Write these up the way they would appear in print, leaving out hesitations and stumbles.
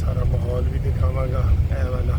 ਸਾਰਾ ਮਾਹੌਲ ਵੀ ਦਿਖਾਵਾਂਗਾ ਇਹ ਵਾਲਾ।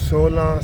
16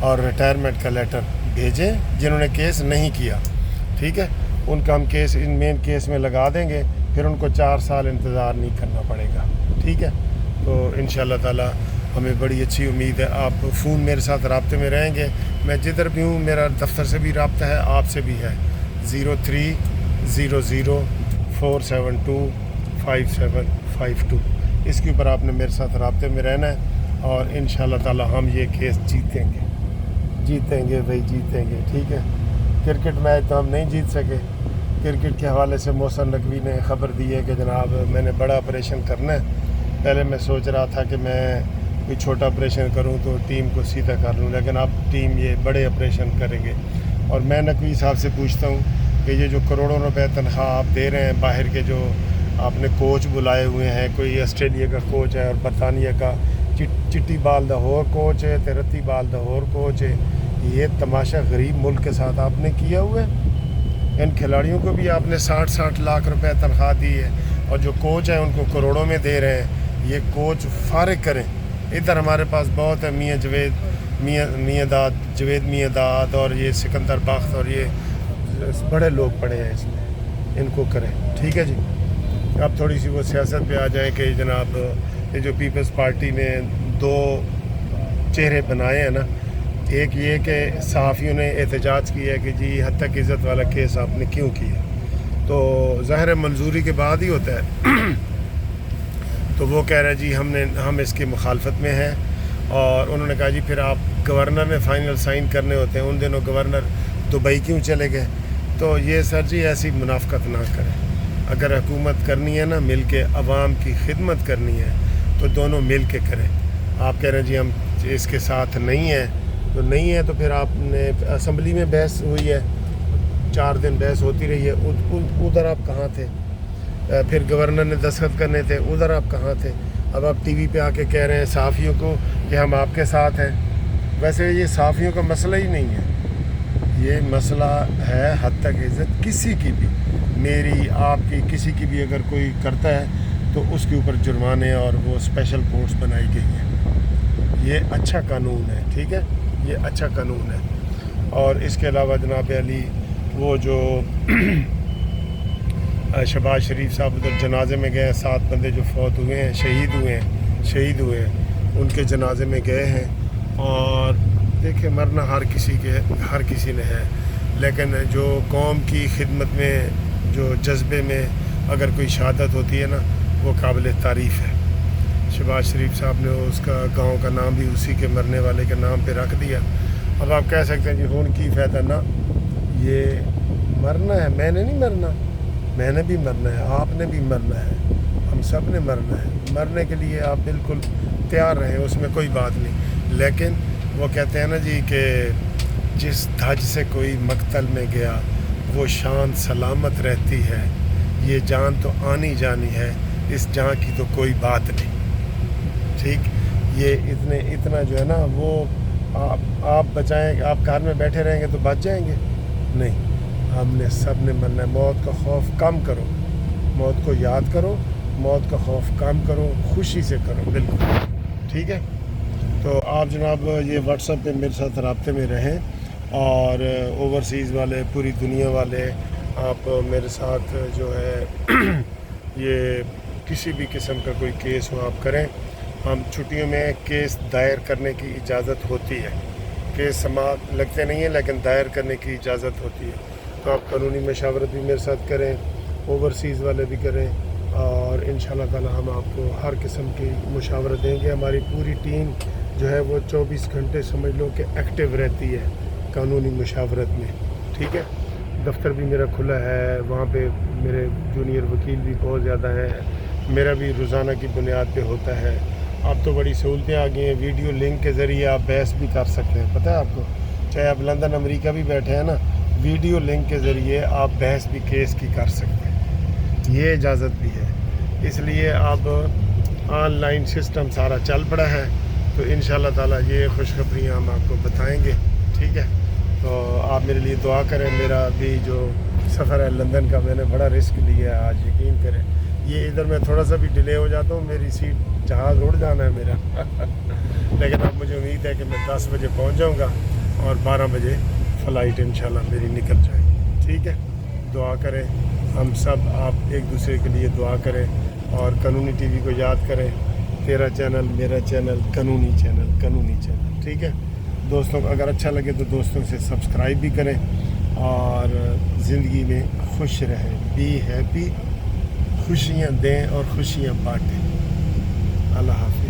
اور ریٹائرمنٹ کا لیٹر بھیجیں جنہوں نے کیس نہیں کیا، ٹھیک ہے، ان کا ہم کیس ان مین کیس میں لگا دیں گے، پھر ان کو 4 سال انتظار نہیں کرنا پڑے گا، ٹھیک ہے۔ تو انشاءاللہ تعالی ہمیں بڑی اچھی امید ہے، آپ فون میرے ساتھ رابطے میں رہیں گے، میں جدھر بھی ہوں میرا دفتر سے بھی رابطہ ہے، آپ سے بھی ہے، 0300472552، اس کے اوپر آپ نے میرے ساتھ رابطے میں رہنا ہے، اور انشاءاللہ تعالی ہم یہ کیس جیتیں گے بھائی، جیتیں گے، ٹھیک ہے۔ کرکٹ میچ تو ہم نہیں جیت سکے، کرکٹ کے حوالے سے محسن نقوی نے خبر دی ہے کہ جناب میں نے بڑا آپریشن کرنا ہے، پہلے میں سوچ رہا تھا کہ میں کوئی چھوٹا آپریشن کروں تو ٹیم کو سیدھا کر لوں، لیکن اب ٹیم یہ بڑے آپریشن کریں گے، اور میں نقوی صاحب سے پوچھتا ہوں کہ یہ جو کروڑوں روپے تنخواہ آپ دے رہے ہیں، باہر کے جو آپ نے کوچ بلائے ہوئے ہیں، کوئی آسٹریلیا کا کوچ ہے اور برطانیہ کا چٹی بال دا ہور کوچ ہے، رتی بال دا ہور کوچ ہے، یہ تماشا غریب ملک کے ساتھ آپ نے کیا ہوا ہے۔ ان کھلاڑیوں کو بھی آپ نے 60 لاکھ روپے تنخواہ دی ہے، اور جو کوچ ہیں ان کو کروڑوں میں دے رہے ہیں، یہ کوچ فارغ کریں۔ ادھر ہمارے پاس بہت ہے، جوید میاں داد اور یہ سکندر بخت اور یہ بڑے لوگ پڑے ہیں اس میں، ان کو کریں، ٹھیک ہے جی۔ اب تھوڑی سی وہ سیاست پہ آ جائیں کہ جناب یہ جو پیپلز پارٹی نے 2 چہرے بنائے ہیں نا، ایک یہ کہ صحافیوں نے احتجاج کیا ہے کہ جی حد تک عزت والا کیس آپ نے کیوں کیا، تو ظاہر منظوری کے بعد ہی ہوتا ہے، تو وہ کہہ رہے جی ہم اس کی مخالفت میں ہیں، اور انہوں نے کہا جی پھر آپ گورنر نے فائنل سائن کرنے ہوتے ہیں، ان دنوں گورنر دبئی کیوں چلے گئے؟ تو یہ سر جی ایسی منافقت نہ کریں، اگر حکومت کرنی ہے نا مل کے، عوام کی خدمت کرنی ہے تو دونوں مل کے کریں۔ آپ کہہ رہے ہیں جی ہم اس کے ساتھ نہیں ہیں، تو نہیں ہے تو پھر آپ نے اسمبلی میں بحث ہوئی ہے، 4 دن بحث ہوتی رہی ہے، ادھر آپ کہاں تھے؟ پھر گورنر نے دستخط کرنے تھے، ادھر آپ کہاں تھے؟ اب آپ ٹی وی پہ آ کے کہہ رہے ہیں صحافیوں کو کہ ہم آپ کے ساتھ ہیں۔ ویسے یہ صحافیوں کا مسئلہ ہی نہیں ہے، یہ مسئلہ ہے حد تک عزت کسی کی بھی، میری آپ کی کسی کی بھی اگر کوئی کرتا ہے تو اس کے اوپر جرمانے اور وہ اسپیشل کورٹس بنائی گئی ہیں، یہ اچھا قانون ہے، ٹھیک ہے، یہ اچھا قانون ہے۔ اور اس کے علاوہ جناب علی وہ جو شہباز شریف صاحب ادھر جنازے میں گئے ہیں، 7 بندے جو فوت ہوئے ہیں، شہید ہوئے ہیں، ان کے جنازے میں گئے ہیں، اور دیکھیں مرنا ہر کسی نے ہے، لیکن جو قوم کی خدمت میں جو جذبے میں اگر کوئی شہادت ہوتی ہے نا وہ قابل تعریف ہے۔ شہباز شریف صاحب نے اس کا گاؤں کا نام بھی اسی کے مرنے والے کے نام پہ رکھ دیا۔ اب آپ کہہ سکتے ہیں جی خون کی فائدہ نہ، یہ مرنا ہے، میں نے نہیں مرنا، میں نے بھی مرنا ہے، آپ نے بھی مرنا ہے، ہم سب نے مرنا ہے، مرنے کے لیے آپ بالکل تیار رہیں، اس میں کوئی بات نہیں، لیکن وہ کہتے ہیں نا جی کہ جس دھج سے کوئی مقتل میں گیا وہ شان سلامت رہتی ہے، یہ جان تو آنی جانی ہے، اس جان کی تو کوئی بات نہیں، ٹھیک۔ یہ اتنا جو ہے نا وہ آپ بچائیں، آپ گھر میں بیٹھے رہیں گے تو بچ جائیں گے، نہیں، ہم نے سب نے مرنا ہے۔ موت کا خوف کم کرو، موت کو یاد کرو، موت کا خوف کم کرو، خوشی سے کرو، بالکل ٹھیک ہے۔ تو آپ جناب یہ واٹس ایپ پہ میرے ساتھ رابطے میں رہیں، اور اوورسیز والے، پوری دنیا والے، آپ میرے ساتھ جو ہے یہ کسی بھی قسم کا کوئی کیس ہو آپ کریں، ہم چھٹیوں میں کیس دائر کرنے کی اجازت ہوتی ہے، کیس سماعت لگتے نہیں ہیں لیکن دائر کرنے کی اجازت ہوتی ہے، تو آپ قانونی مشاورت بھی میرے ساتھ کریں، اوورسیز والے بھی کریں، اور انشاءاللہ تعالی ہم آپ کو ہر قسم کی مشاورت دیں گے۔ ہماری پوری ٹیم جو ہے وہ 24 گھنٹے سمجھ لو کہ ایکٹیو رہتی ہے قانونی مشاورت میں، ٹھیک ہے۔ دفتر بھی میرا کھلا ہے، وہاں پہ میرے جونیئر وکیل بھی بہت زیادہ ہیں، میرا بھی روزانہ کی بنیاد پہ ہوتا ہے۔ اب تو بڑی سہولتیں آ گئی ہیں، ویڈیو لنک کے ذریعے آپ بحث بھی کر سکتے ہیں، پتہ ہے آپ کو، چاہے آپ لندن امریکہ بھی بیٹھے ہیں نا، ویڈیو لنک کے ذریعے آپ بحث بھی کیس کی کر سکتے ہیں، یہ اجازت بھی ہے۔ اس لیے اب آن لائن سسٹم سارا چل پڑا ہے، تو انشاءاللہ تعالی یہ خوشخبریاں ہم آپ کو بتائیں گے، ٹھیک ہے۔ تو آپ میرے لیے دعا کریں، میرا بھی جو سفر ہے لندن کا، میں نے بڑا رسک لیا ہے، آج یقین کریں یہ ادھر میں تھوڑا سا بھی ڈیلے ہو جاتا ہوں، میری سیٹ جہاز اڑ جانا ہے میرا لیکن اب مجھے امید ہے کہ میں 10 بجے پہنچ جاؤں گا اور 12 بجے فلائٹ انشاءاللہ میری نکل جائے گی. ٹھیک ہے، دعا کریں ہم سب، آپ ایک دوسرے کے لیے دعا کریں اور قانونی ٹی وی کو یاد کریں، تیرا چینل میرا چینل قانونی چینل. ٹھیک ہے دوستوں، اگر اچھا لگے تو دوستوں سے سبسکرائب بھی کریں اور زندگی میں خوش رہیں، بی ہیپی، خوشیاں دیں اور خوشیاں بانٹیں. اللہ حافظ.